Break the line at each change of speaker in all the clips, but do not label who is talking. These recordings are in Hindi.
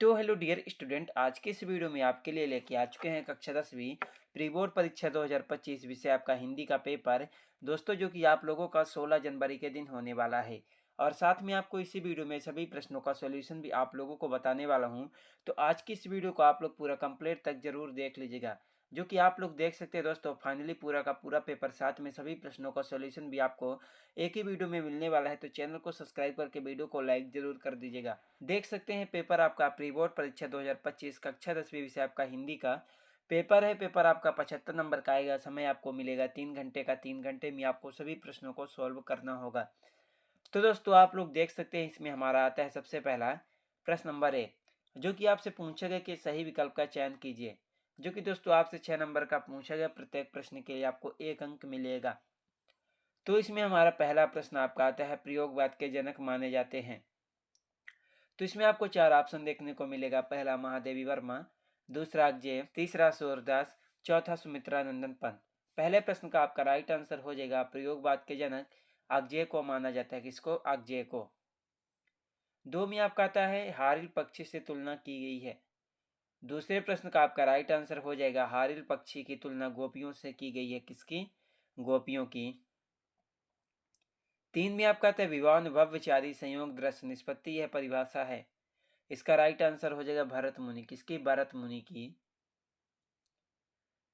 तो हेलो डियर स्टूडेंट, आज के इस वीडियो में आपके लिए लेके आ चुके हैं कक्षा 10वीं प्री बोर्ड परीक्षा 2025 विषय आपका हिंदी का पेपर। दोस्तों, जो कि आप लोगों का 16 जनवरी के दिन होने वाला है और साथ में आपको इसी वीडियो में सभी प्रश्नों का सॉल्यूशन भी आप लोगों को बताने वाला हूं। तो आज की इस वीडियो को आप लोग पूरा कंप्लीट तक जरूर देख लीजिएगा। जो कि आप लोग देख सकते हैं दोस्तों, फाइनली पूरा का पूरा पेपर साथ में सभी प्रश्नों का सॉल्यूशन भी आपको एक ही वीडियो में मिलने वाला है। तो चैनल को सब्सक्राइब करके वीडियो को लाइक जरूर कर दीजिएगा। देख सकते हैं पेपर आपका प्री बोर्ड परीक्षा 2025 कक्षा 10वीं विषय आपका हिंदी का पेपर है। पेपर आपका 75 नंबर का आएगा। समय आपको मिलेगा 3 घंटे का। 3 घंटे में आपको सभी प्रश्नों को सॉल्व करना होगा। तो दोस्तों, आप लोग देख सकते हैं इसमें हमारा आता है सबसे पहला प्रश्न नंबर 1, जो कि आपसे पूछा गया कि सही विकल्प का चयन कीजिए। जो कि दोस्तों आपसे 6 नंबर का पूछा गया। प्रत्येक प्रश्न के लिए आपको 1 अंक मिलेगा। तो इसमें हमारा पहला प्रश्न आपका आता है, प्रयोगवाद के जनक माने जाते हैं। तो इसमें आपको 4 ऑप्शन देखने को मिलेगा। पहला महादेवी वर्मा, दूसरा अकजेय, तीसरा सूरदास, चौथा सुमित्रा नंदन पंत। पहले प्रश्न का आपका राइट आंसर हो जाएगा, प्रयोगवाद के जनक अकजेय को माना जाता है। किसको? अकजेय को। 2 में आपका आता है, हारिल पक्षी से तुलना की गई है। दूसरे प्रश्न का आपका राइट आंसर हो जाएगा, हारिल पक्षी की तुलना गोपियों से की गई है। किसकी? गोपियों की। 3 में आपका आता है, विवाह भवचारी संयोग दृश्य निष्पत्ति यह परिभाषा है। इसका राइट आंसर हो जाएगा भरत मुनि। किसकी? भरत मुनि की।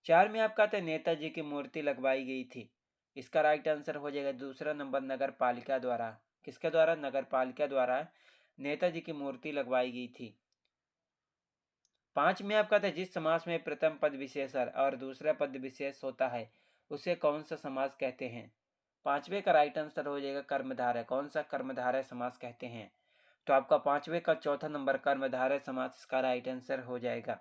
4 में आपका आता है, नेताजी की मूर्ति लगवाई गई थी। इसका राइट आंसर हो जाएगा दूसरा नंबर, नगर पालिका द्वारा। किसके द्वारा? नगर पालिका द्वारा नेताजी की मूर्ति लगवाई गई थी। 5 में आपका था, जिस समास में प्रथम पद विशेषण और दूसरा पद विशेष होता है उसे कौन सा समास कहते हैं? 5वें का राइट आंसर हो जाएगा कर्मधारय। कौन सा? कर्मधारय समास कहते हैं। तो आपका 5वें का चौथा नंबर कर्मधारय समास इसका राइट आंसर हो जाएगा।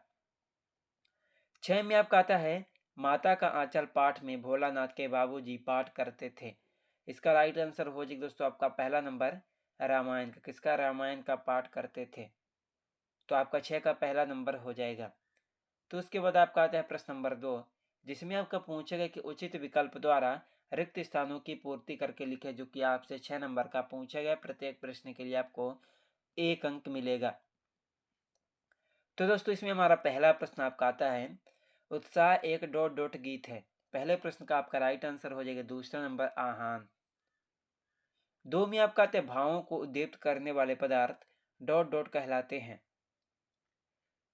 6 में आपका आता है, माता का आंचल पाठ में भोलानाथ के बाबूजी पाठ करते थे। इसका राइट आंसर हो जाएगा दोस्तों आपका पहला नंबर, रामायण का। किसका? रामायण का पाठ करते थे। तो आपका 6 का पहला नंबर हो जाएगा। तो उसके बाद आपका आता है प्रश्न नंबर 2, जिसमें आपका पूछेगा कि उचित विकल्प द्वारा रिक्त स्थानों की पूर्ति करके लिखे। जो कि आपसे 6 नंबर का पूछा गया। प्रत्येक प्रश्न के लिए आपको 1 अंक मिलेगा। तो दोस्तों, इसमें हमारा पहला प्रश्न आपका आता है, उत्साह एक डॉट डॉट गीत है। पहले प्रश्न का आपका राइट आंसर हो जाएगा दूसरा नंबर, आहान। 2 में आपका आता है, भावों को उद्दीप्त करने वाले पदार्थ डॉट डॉट कहलाते हैं।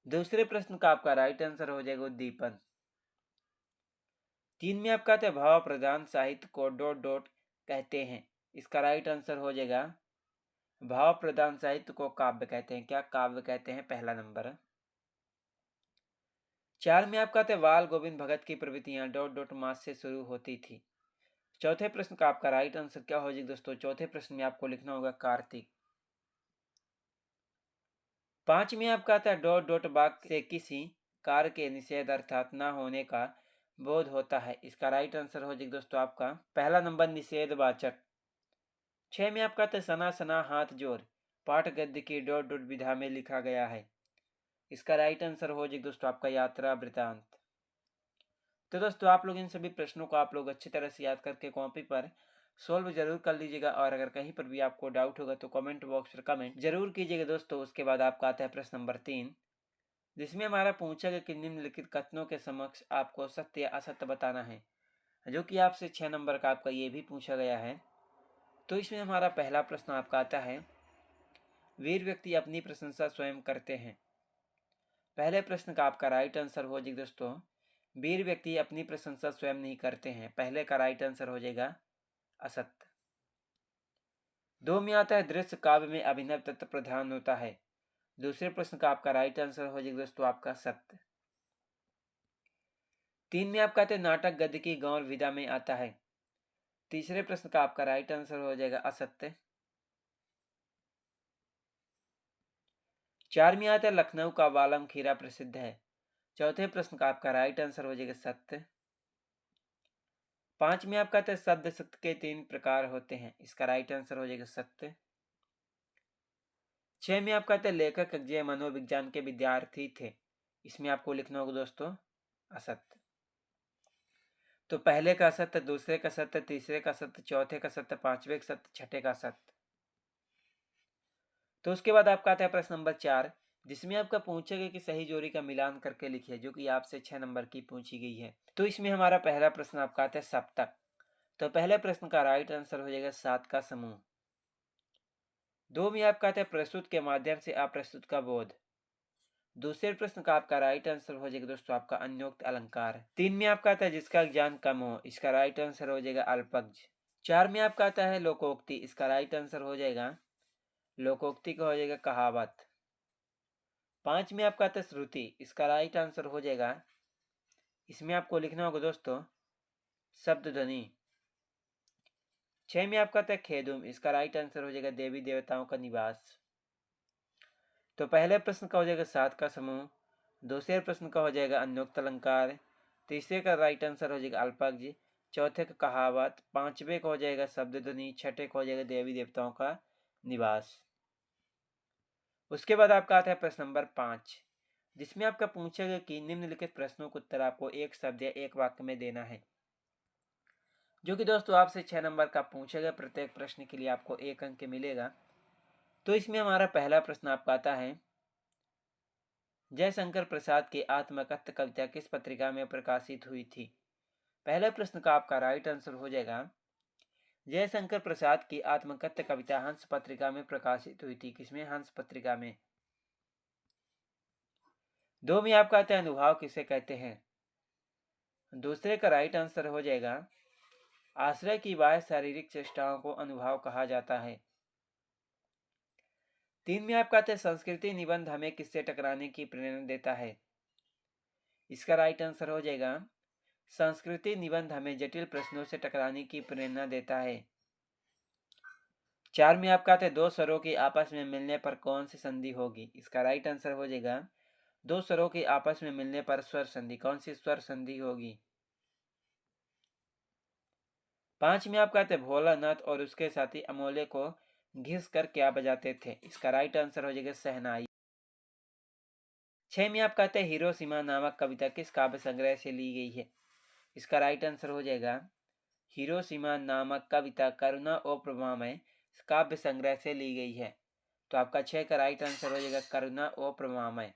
दूसरे प्रश्न का आपका राइट आंसर हो जाएगा उद्दीपन। 3 में आपका आता है, भाव प्रधान साहित्य को डॉट डॉट कहते हैं। इसका राइट आंसर हो जाएगा, भाव प्रधान साहित्य को काव्य कहते हैं। क्या? काव्य कहते हैं। पहला नंबर। 4 में आपका आता है, बाल गोविंद भगत की प्रवृत्तियां डॉट डॉट मास से शुरू होती थी। चौथे प्रश्न का आपका राइट आंसर क्या हो जाएगा दोस्तों? चौथे प्रश्न में आपको लिखना होगा कार्तिक। 5 में आपका आता है, डॉट डॉट वाक्य से किसी कार्य के निषेध अर्थात न होने का बोध होता है। इसका राइट आंसर हो जाएगा दोस्तों आपका पहला नंबर, निषेधवाचक। 6 में आपका आता है, सना सना हाथ जोड़ पाठ गद्य की डॉट डॉट विधा में लिखा गया है। इसका राइट आंसर हो जाएगा दोस्तों आपका यात्रा वृतांत। तो दोस्तों, आप लोग इन सभी प्रश्नों को आप लोग अच्छी तरह से याद करके कॉपी पर सोल्व जरूर कर लीजिएगा। और अगर कहीं पर भी आपको डाउट होगा तो कमेंट बॉक्स पर कमेंट जरूर कीजिएगा दोस्तों। उसके बाद आपका आता है प्रश्न नंबर 3, जिसमें हमारा पूछा गया कि निम्नलिखित कथनों के समक्ष आपको सत्य या असत्य बताना है। जो कि आपसे 6 नंबर का आपका ये भी पूछा गया है। तो इसमें हमारा पहला प्रश्न आपका आता है, वीर व्यक्ति अपनी प्रशंसा स्वयं करते हैं। पहले प्रश्न का आपका राइट आंसर हो जाएगा दोस्तों, वीर व्यक्ति अपनी प्रशंसा स्वयं नहीं करते हैं। पहले का राइट आंसर हो जाएगा असत्य। 2 में आता है, दृश्य काव्य में अभिनव तत्व प्रधान होता है। दूसरे प्रश्न का आपका राइट आंसर हो जाएगा दोस्तों आपका सत्य। 3 में आपका आता है, नाटक गद्य की गौर विधा में आता है। तीसरे प्रश्न का आपका राइट आंसर हो जाएगा असत्य। 4 में आता है, लखनऊ का वालम खीरा प्रसिद्ध है। चौथे प्रश्न का आपका राइट आंसर हो जाएगा सत्य। 5 में आपका आता है, शब्द सत्य के 3 प्रकार होते हैं। इसका राइट आंसर हो जाएगा सत्य। 6 में आपका आता है, लेखक अजय मनोविज्ञान के विद्यार्थी थे। इसमें आपको लिखना होगा दोस्तों असत्य। तो पहले का सत्य, दूसरे का सत्य, तीसरे का सत्य, चौथे का सत्य, पांचवे का सत्य, छठे का सत्य। तो उसके बाद आपका आता है प्रश्न नंबर 4, जिसमें आपका पूछेगा कि सही जोड़ी का मिलान करके लिखिए, जो कि आपसे 6 नंबर की पूछी गई है। तो इसमें हमारा पहला प्रश्न आपका आता है सप्तक। तो पहले प्रश्न का राइट आंसर हो जाएगा 7 का समूह। 2 में आपका आता है प्रस्तुत के माध्यम से अप्रस्तुत का बोध। दूसरे प्रश्न का आपका राइट आंसर हो जाएगा दोस्तों आपका अन्योक्त अलंकार। 3 में आपका आता है जिसका ज्ञान कम हो, इसका राइट आंसर हो जाएगा अल्पज्ञ। 4 में आपका आता है लोकोक्ति, इसका राइट आंसर हो जाएगा लोकोक्ति का हो जाएगा कहावत। 5 में आपका आता है श्रुति, इसका राइट आंसर हो जाएगा, इसमें आपको लिखना होगा दोस्तों शब्द ध्वनि। 6 में आपका आता है खेदुम, इसका राइट आंसर हो जाएगा देवी देवताओं का निवास। तो पहले प्रश्न का हो जाएगा 7 का समूह, दूसरे प्रश्न का हो जाएगा अन्योक्त अलंकार, तीसरे का राइट आंसर हो जाएगा अल्पज्ञ, चौथे का कहावत, पांचवे का हो जाएगा शब्द ध्वनि, छठे का हो जाएगा देवी देवताओं का निवास। उसके बाद आपका आता है प्रश्न नंबर 5, जिसमें आपका पूछेगा कि निम्नलिखित प्रश्नों का उत्तर आपको एक शब्द या एक वाक्य में देना है, जो कि दोस्तों आपसे 6 नंबर का पूछेगा। प्रत्येक प्रश्न के लिए आपको 1 अंक मिलेगा। तो इसमें हमारा पहला प्रश्न आपका आता है जयशंकर प्रसाद की आत्मकथ्य कविता किस पत्रिका में प्रकाशित हुई थी। पहले प्रश्न का आपका राइट आंसर हो जाएगा जयशंकर प्रसाद की आत्मकथ्य कविता हंस पत्रिका में प्रकाशित हुई थी। किसमें? हंस पत्रिका में। 2 में आपका आता है अनुभाव किसे कहते हैं। दूसरे का राइट आंसर हो जाएगा आश्रय की बाह्य शारीरिक चेष्टाओं को अनुभाव कहा जाता है। 3 में आपका आता है संस्कृति निबंध हमें किससे टकराने की प्रेरणा देता है। इसका राइट आंसर हो जाएगा संस्कृति निबंध हमें जटिल प्रश्नों से टकराने की प्रेरणा देता है। 4 में आपका आता है दो स्वरों के आपस में मिलने पर कौन सी संधि होगी। इसका राइट आंसर हो जाएगा दो स्वरों के आपस में मिलने पर स्वर संधि। कौन सी स्वर संधि होगी। 5 में आपका आता है भोलानाथ और उसके साथी अमोले को घिस कर क्या बजाते थे। इसका राइट आंसर हो जाएगा शहनाई। 6 में आपका आता है हिरोशिमा नामक कविता किस काव्य संग्रह से ली गई है। इसका राइट आंसर हो जाएगा हिरोशिमा नामक कविता करुणा और प्रभामय काव्य संग्रह से ली गई है। तो आपका 6 का राइट आंसर हो जाएगा करुणा और प्रभामय।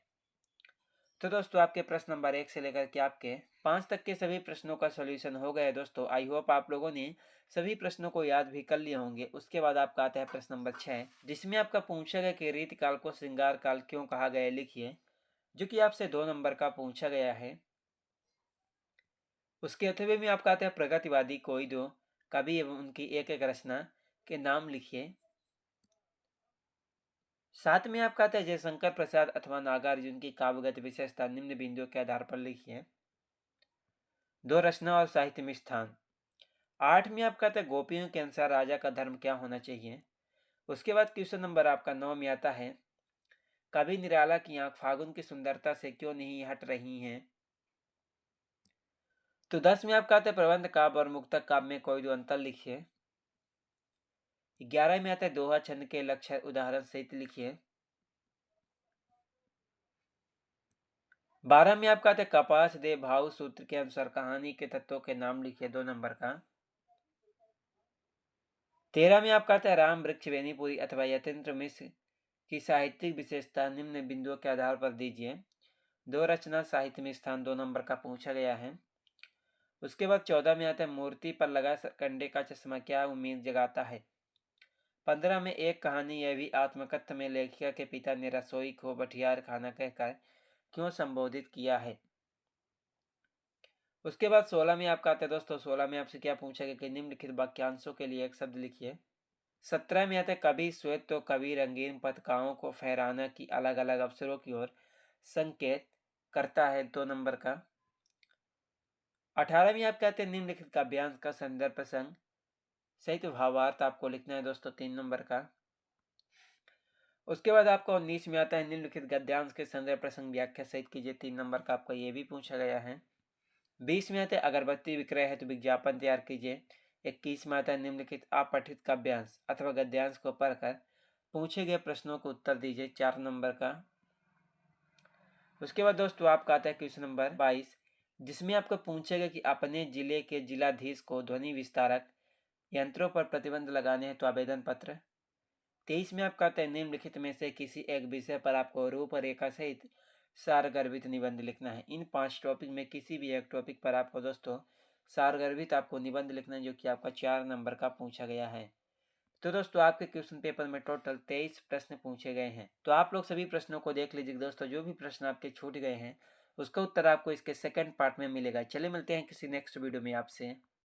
तो दोस्तों आपके प्रश्न नंबर 1 से लेकर के आपके 5 तक के सभी प्रश्नों का सॉल्यूशन हो गया है दोस्तों। आई होप आप लोगों ने सभी प्रश्नों को याद भी कर लिए होंगे। उसके बाद आपका आता है प्रश्न नंबर 6, जिसमें आपका पूछा गया कि रीतिकाल को श्रृंगार काल क्यों कहा गया है, लिखिए, जो कि आपसे 2 नंबर का पूछा गया है। उसके अथवे में आपका आता है प्रगतिवादी कोई दो कवि एवं उनकी एक एक रचना के नाम लिखिए। 7 में आपका आता है जयशंकर प्रसाद अथवा नागार्जुन की काव्यगत विशेषता निम्न बिंदुओं के आधार पर लिखिए। 2 रचना और साहित्य में स्थान। 8 में आपका आता है गोपियों के अनुसार राजा का धर्म क्या होना चाहिए। उसके बाद क्वेश्चन नंबर आपका 9 में आता है कवि निराला की आंख फागुन की सुंदरता से क्यों नहीं हट रही हैं। तो 10 में आपका आता है प्रबंध काव्य और मुक्तक काव्य में कोई दो अंतर लिखिए। 11 में आता है दोहा छंद के लक्षण उदाहरण सहित लिखिए। 12 में आपका आता है कपास दे भाव सूत्र के अनुसार कहानी के तत्वों के नाम लिखिए, 2 नंबर का। 13 में आपका आता है राम वृक्ष बेनीपुरी अथवा यतीन्द्र मिश्र की साहित्यिक विशेषता निम्न बिंदुओं के आधार पर दीजिए। 2 रचना साहित्य में स्थान, 2 नंबर का पूछा गया है। उसके बाद 14 में आता है मूर्ति पर लगा कंडे का चश्मा क्या उम्मीद जगाता है। 15 में एक कहानी यह भी आत्मकथ्य में लेखिका के पिता ने रसोई को बठियार खाना कहकर क्यों संबोधित किया है। उसके बाद 16 में आपका आता है दोस्तों, 16 में आपसे क्या पूछा गया कि निम्नलिखित वाक्यांशों के लिए एक शब्द लिखिए। 17 में आता है कवि श्वेत तो कवि रंगीन पताकाओं को फहराना की अलग अलग अवसरों की ओर संकेत करता है, 2 नंबर का। 18 में आप कहते हैं निम्नलिखित काव्यांश का संदर्भ प्रसंग सहित भावार्थ आपको लिखना है दोस्तों, 3 नंबर का। उसके बाद आपको 19 में आता है निम्नलिखित गद्यांश के संदर्भ प्रसंग व्याख्या सहित कीजिए, 3 नंबर का आपका ये भी पूछा गया है। 20 में आता है अगरबत्ती विक्रय है तो विज्ञापन तैयार कीजिए। 21 में आता है निम्नलिखित अपठित काव्यांश अथवा गद्यांश को पढ़कर पूछे गए प्रश्नों को उत्तर दीजिए, 4 नंबर का। उसके बाद दोस्तों आपका आता है क्वेश्चन नंबर 22, जिसमें आपको पूछेगा कि अपने जिले के जिलाधीश को ध्वनि विस्तारक यंत्रों पर प्रतिबंध लगाने हैं तो आवेदन पत्र 23 में आपका आता है निम्नलिखित में से किसी एक विषय पर आपको रूपरेखा सहित सारगर्भित निबंध लिखना है। इन 5 टॉपिक में किसी भी एक टॉपिक पर आपको दोस्तों सारगर्भित आपको निबंध लिखना है, जो कि आपका 4 नंबर का पूछा गया है। तो दोस्तों आपके क्वेश्चन पेपर में टोटल 23 प्रश्न पूछे गए हैं। तो आप लोग सभी प्रश्नों को देख लीजिए दोस्तों, जो भी प्रश्न आपके छूट गए हैं उसका उत्तर आपको इसके सेकंड पार्ट में मिलेगा। चलिए मिलते हैं किसी नेक्स्ट वीडियो में आपसे।